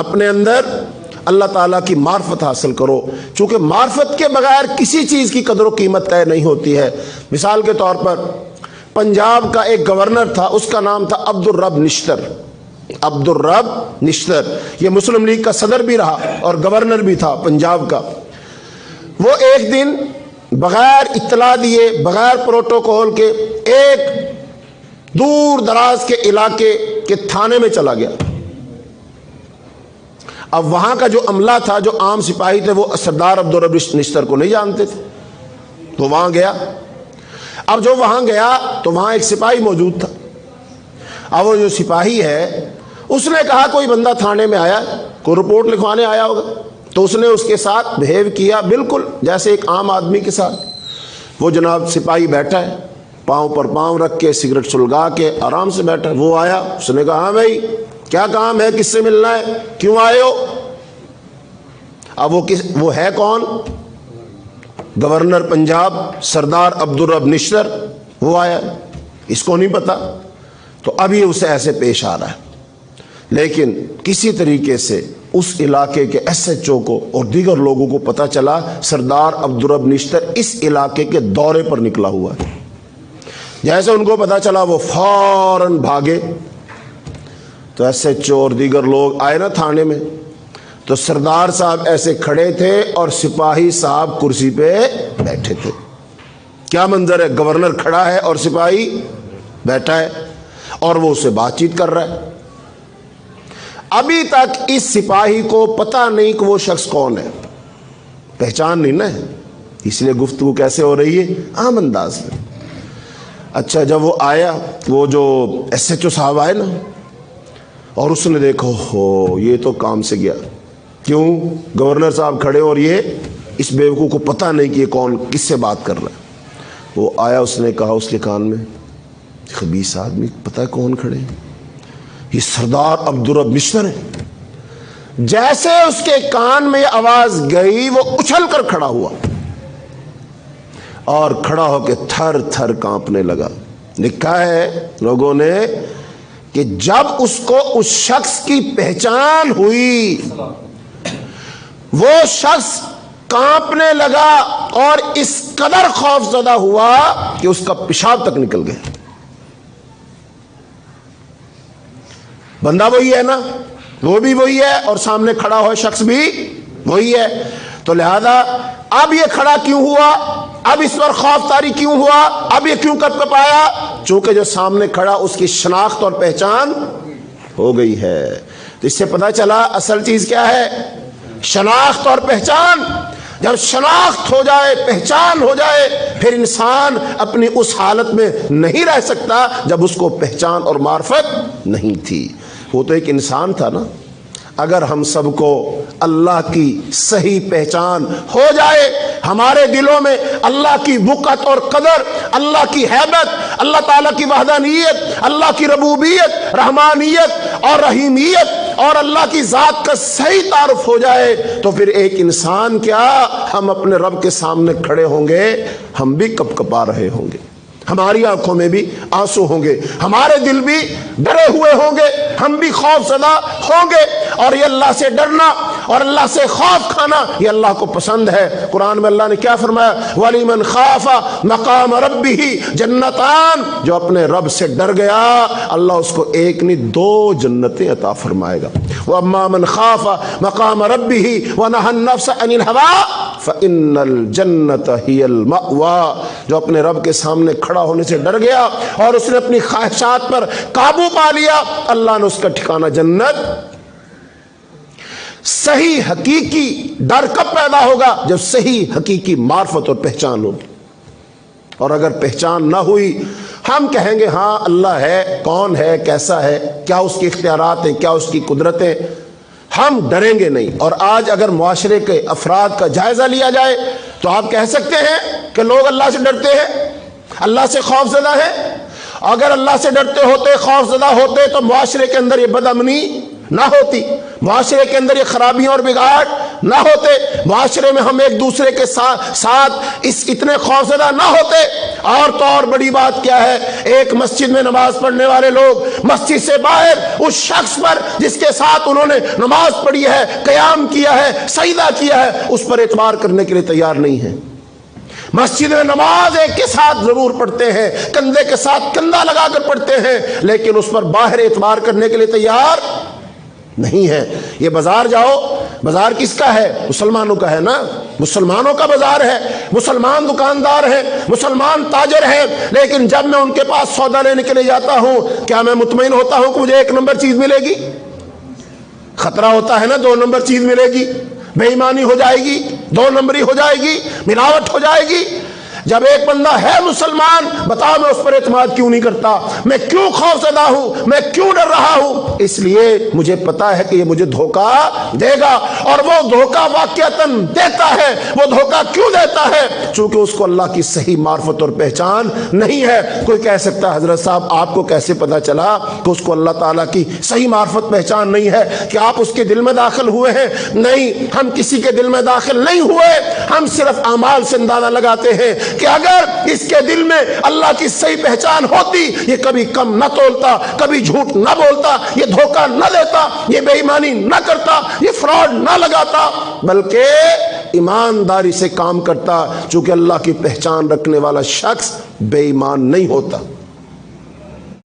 اپنے اندر اللہ تعالیٰ کی معرفت حاصل کرو، چونکہ معرفت کے بغیر کسی چیز کی قدر و قیمت طے نہیں ہوتی ہے۔ مثال کے طور پر پنجاب کا ایک گورنر تھا، اس کا نام تھا عبد الرب نشتر۔ عبد الرب نشتر یہ مسلم لیگ کا صدر بھی رہا اور گورنر بھی تھا پنجاب کا۔ وہ ایک دن بغیر اطلاع دیے، بغیر پروٹوکول کے ایک دور دراز کے علاقے کے تھانے میں چلا گیا۔ اب وہاں کا جو عملہ تھا، جو عام سپاہی تھے، وہ سردار عبد الرب نشتر کو نہیں جانتے تھے، تو وہاں گیا۔ اب جو وہاں گیا تو وہاں ایک سپاہی موجود تھا۔ اب وہ جو سپاہی ہے اس نے کہا کوئی بندہ تھانے میں آیا، کوئی رپورٹ لکھوانے آیا ہوگا، تو اس نے اس کے ساتھ بہیو کیا بالکل جیسے ایک عام آدمی کے ساتھ۔ وہ جناب سپاہی بیٹھا ہے، پاؤں پر پاؤں رکھ کے، سگریٹ سلگا کے آرام سے بیٹھا ہے۔ وہ آیا، اس نے کہا ہاں بھائی کیا کام ہے، کس سے ملنا ہے، کیوں آئے ہو؟ اب وہ ہے کون؟ گورنر پنجاب سردار عبد الرب نشتر، وہ آیا، اس کو نہیں پتا، تو ابھی اسے ایسے پیش آ رہا ہے۔ لیکن کسی طریقے سے اس علاقے کے ایس ایچ او کو اور دیگر لوگوں کو پتا چلا سردار عبد الرب نشتر اس علاقے کے دورے پر نکلا ہوا ہے۔ جیسے ان کو پتا چلا وہ فوراً بھاگے، تو ایس ایچ او اور دیگر لوگ آئے نا تھانے میں، تو سردار صاحب ایسے کھڑے تھے اور سپاہی صاحب کرسی پہ بیٹھے تھے۔ کیا منظر ہے، گورنر کھڑا ہے اور سپاہی بیٹھا ہے اور وہ اس سے بات چیت کر رہا ہے۔ ابھی تک اس سپاہی کو پتہ نہیں کہ وہ شخص کون ہے، پہچان نہیں نا ہے، اس لیے گفتگو کیسے ہو رہی ہے، عام انداز میں۔ اچھا جب وہ آیا، وہ جو ایس ایچ او صاحب آئے نا، اور اس نے دیکھا ہو یہ تو کام سے گیا، کیوں؟ گورنر صاحب کھڑے اور یہ اس بیوقوف کو پتہ نہیں کہ یہ کون کس سے بات کر رہا ہے۔ وہ آیا، اس نے کہا اس کے کان میں، خبیث آدمی، پتہ ہے کون کھڑے ہیں؟ یہ سردار عبد الرب نشتر ہے۔ جیسے اس کے کان میں آواز گئی وہ اچھل کر کھڑا ہوا اور کھڑا ہو کے تھر تھر کانپنے لگا۔ لکھا ہے لوگوں نے کہ جب اس کو اس شخص کی پہچان ہوئی وہ شخص کانپنے لگا اور اس قدر خوف زدہ ہوا کہ اس کا پیشاب تک نکل گیا۔ بندہ وہی ہے نا، وہ بھی وہی ہے اور سامنے کھڑا ہوا شخص بھی وہی ہے، تو لہذا اب یہ کھڑا کیوں ہوا، اب اس پر خوف طاری کیوں ہوا، اب یہ کیوں کپ کپایا؟ چونکہ جو سامنے کھڑا اس کی شناخت اور پہچان ہو گئی ہے۔ تو اس سے پتہ چلا اصل چیز کیا ہے، شناخت اور پہچان۔ جب شناخت ہو جائے، پہچان ہو جائے، پھر انسان اپنی اس حالت میں نہیں رہ سکتا جب اس کو پہچان اور معرفت نہیں تھی۔ وہ تو ایک انسان تھا نا۔ اگر ہم سب کو اللہ کی صحیح پہچان ہو جائے، ہمارے دلوں میں اللہ کی وقت اور قدر، اللہ کی ہیبت، اللہ تعالیٰ کی وحدانیت، اللہ کی ربوبیت، رحمانیت اور رحیمیت اور اللہ کی ذات کا صحیح تعارف ہو جائے، تو پھر ایک انسان کیا، ہم اپنے رب کے سامنے کھڑے ہوں گے، ہم بھی کپ کپا رہے ہوں گے، ہماری آنکھوں میں بھی آنسو ہوں گے، ہمارے دل بھی ڈرے ہوئے ہوں گے، ہم بھی خوف زدہ ہوں گے۔ اور یہ اللہ سے ڈرنا اور اللہ سے خوف کھانا یہ اللہ کو پسند ہے۔ قرآن میں اللہ نے کیا فرمایا، وَلِمَنْ خَافَ مَقَامَ رَبِّهِ جَنَّتَانِ، جو اپنے رب سے ڈر گیا اللہ اس کو ایک نہیں دو جنتیں عطا فرمائے گا۔ وَأَمَّا مَنْ خَافَ مَقَامَ رَبِّهِ وَنَهَى النَّفْسَ عَنِ الْهَوَىٰ فَإِنَّ الْجَنَّةَ هِيَ الْمَأْوَىٰ، جو اپنے رب کے سامنے کھڑا ہونے سے ڈر گیا اور اس نے اپنی خواہشات پر قابو پا لیا، اللہ نے اس کا ٹھکانہ جنت۔ صحیح حقیقی ڈر کب پیدا ہوگا، جب صحیح حقیقی معرفت اور پہچان ہوگی۔ اور اگر پہچان نہ ہوئی، ہم کہیں گے ہاں اللہ ہے، کون ہے، کیسا ہے، کیا اس کے اختیارات ہیں، کیا اس کی قدرتیں، ہم ڈریں گے نہیں۔ اور آج اگر معاشرے کے افراد کا جائزہ لیا جائے تو آپ کہہ سکتے ہیں کہ لوگ اللہ سے ڈرتے ہیں، اللہ سے خوف زدہ ہیں۔ اگر اللہ سے ڈرتے ہوتے، خوف زدہ ہوتے، تو معاشرے کے اندر یہ بد امنی نہ ہوتی، معاشرے کے اندر یہ خرابیاں اور بگاڑ نہ ہوتے, معاشرے میں ہم ایک دوسرے کے ساتھ اس اتنے خوفزدہ نہ ہوتے. اور تو اور بڑی بات کیا ہے, ایک مسجد میں نماز پڑھنے والے لوگ مسجد سے باہر اس شخص پر جس کے ساتھ انہوں نے نماز پڑھی ہے, قیام کیا ہے, سجدہ کیا ہے, اس پر اعتبار کرنے کے لیے تیار نہیں ہیں. مسجد میں نماز ایک کے ساتھ ضرور پڑھتے ہیں, کندھے کے ساتھ کندھا لگا کر پڑھتے ہیں, لیکن اس پر باہر اعتبار کرنے کے لیے تیار نہیں ہے. یہ بازار جاؤ, بازار کس کا ہے؟ مسلمانوں کا ہے نا, مسلمانوں کا بازار ہے, مسلمان دکاندار ہیں, مسلمان تاجر ہیں, لیکن جب میں ان کے پاس سودا لینے کے لیے جاتا ہوں, کیا میں مطمئن ہوتا ہوں کہ مجھے ایک نمبر چیز ملے گی؟ خطرہ ہوتا ہے نا, دو نمبر چیز ملے گی, بے ایمانی ہو جائے گی, دو نمبری ہو جائے گی, ملاوٹ ہو جائے گی. جب ایک بندہ ہے مسلمان, بتاؤ میں اس پر اعتماد کیوں نہیں کرتا, میں کیوں خوفزدہ ہوں, میں کیوں ڈر رہا ہوں؟ اس لیے مجھے پتا ہے کہ یہ مجھے دھوکہ دے گا, اور وہ دھوکہ واقعتاً دیتا ہے. وہ دھوکہ کیوں دیتا ہے؟ چونکہ اس کو اللہ کی صحیح معرفت اور پہچان نہیں ہے. کوئی کہہ سکتا ہے حضرت صاحب آپ کو کیسے پتا چلا کہ اس کو اللہ تعالیٰ کی صحیح معرفت پہچان نہیں ہے؟ کہ آپ اس کے دل میں داخل ہوئے ہیں؟ نہیں, ہم کسی کے دل میں داخل نہیں ہوئے, ہم صرف اعمال سے اندازہ لگاتے ہیں کہ اگر اس کے دل میں اللہ کی صحیح پہچان ہوتی, یہ کبھی کم نہ تولتا, کبھی جھوٹ نہ بولتا, یہ دھوکہ نہ دیتا, یہ بے ایمانی نہ کرتا, یہ فراڈ نہ لگاتا, بلکہ ایمانداری سے کام کرتا. چونکہ اللہ کی پہچان رکھنے والا شخص بے ایمان نہیں ہوتا.